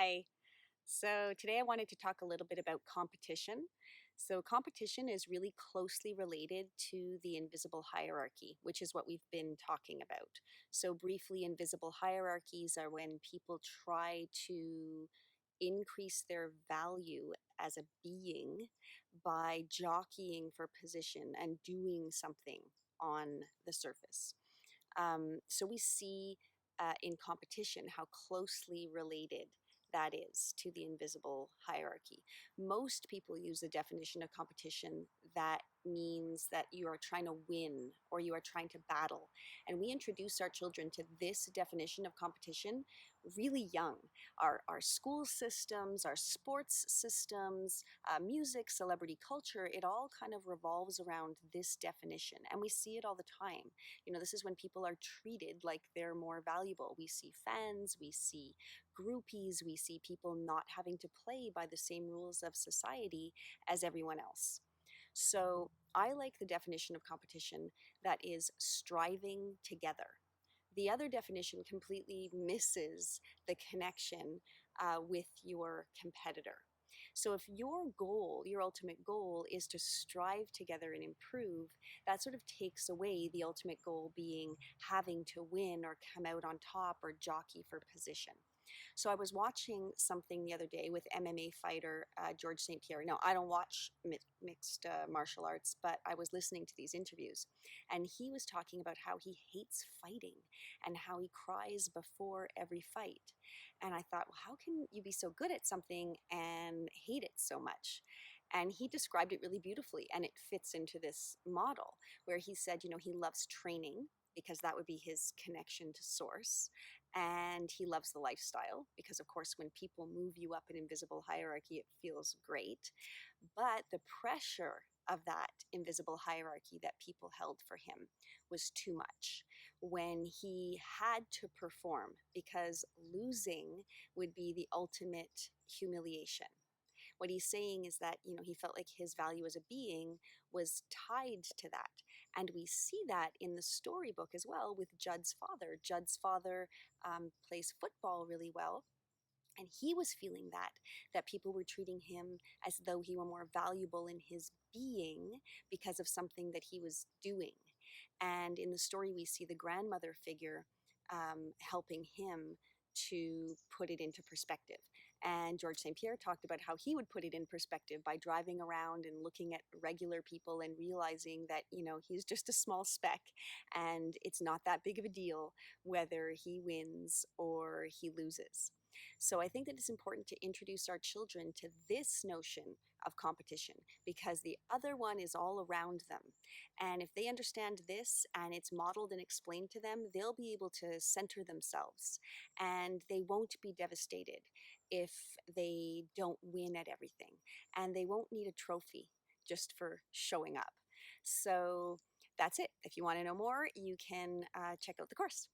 Hi. So today I wanted to talk a little bit about competition. So competition is really closely related to the invisible hierarchy, which is what we've been talking about. So briefly, invisible hierarchies are when people try to increase their value as a being by jockeying for position and doing something on the surface. So we see in competition how closely related that is to the invisible hierarchy. Most people use the definition of competition that means that you are trying to win or you are trying to battle. And we introduce our children to this definition of competition really young. Our school systems, our sports systems, music, celebrity culture, it all kind of revolves around this definition. And we see it all the time. This is when people are treated like they're more valuable. We see fans, we see groupies, we see people not having to play by the same rules of society as everyone else. So I like the definition of competition that is striving together. The other definition completely misses the connection with your competitor. So if your goal, your ultimate goal, is to strive together and improve, that sort of takes away the ultimate goal being having to win or come out on top or jockey for position. So I was watching something the other day with MMA fighter George St. Pierre. Now, I don't watch mixed martial arts, but I was listening to these interviews, and he was talking about how he hates fighting and how he cries before every fight. And I thought, well, how can you be so good at something and hate it so much? And he described it really beautifully, and it fits into this model where he said, he loves training because that would be his connection to source. And he loves the lifestyle because, of course, when people move you up an invisible hierarchy, it feels great. But the pressure of that invisible hierarchy that people held for him was too much when he had to perform, because losing would be the ultimate humiliation. What he's saying is that, he felt like his value as a being was tied to that. And we see that in the storybook as well with Judd's father. Judd's father plays football really well. And he was feeling that people were treating him as though he were more valuable in his being because of something that he was doing. And in the story, we see the grandmother figure helping him to put it into perspective. And George St. Pierre talked about how he would put it in perspective by driving around and looking at regular people and realizing that, he's just a small speck and it's not that big of a deal whether he wins or he loses. So I think that it's important to introduce our children to this notion of competition because the other one is all around them. And if they understand this and it's modeled and explained to them, they'll be able to center themselves and they won't be devastated if they don't win at everything. And they won't need a trophy just for showing up. So that's it. If you want to know more, you can check out the course.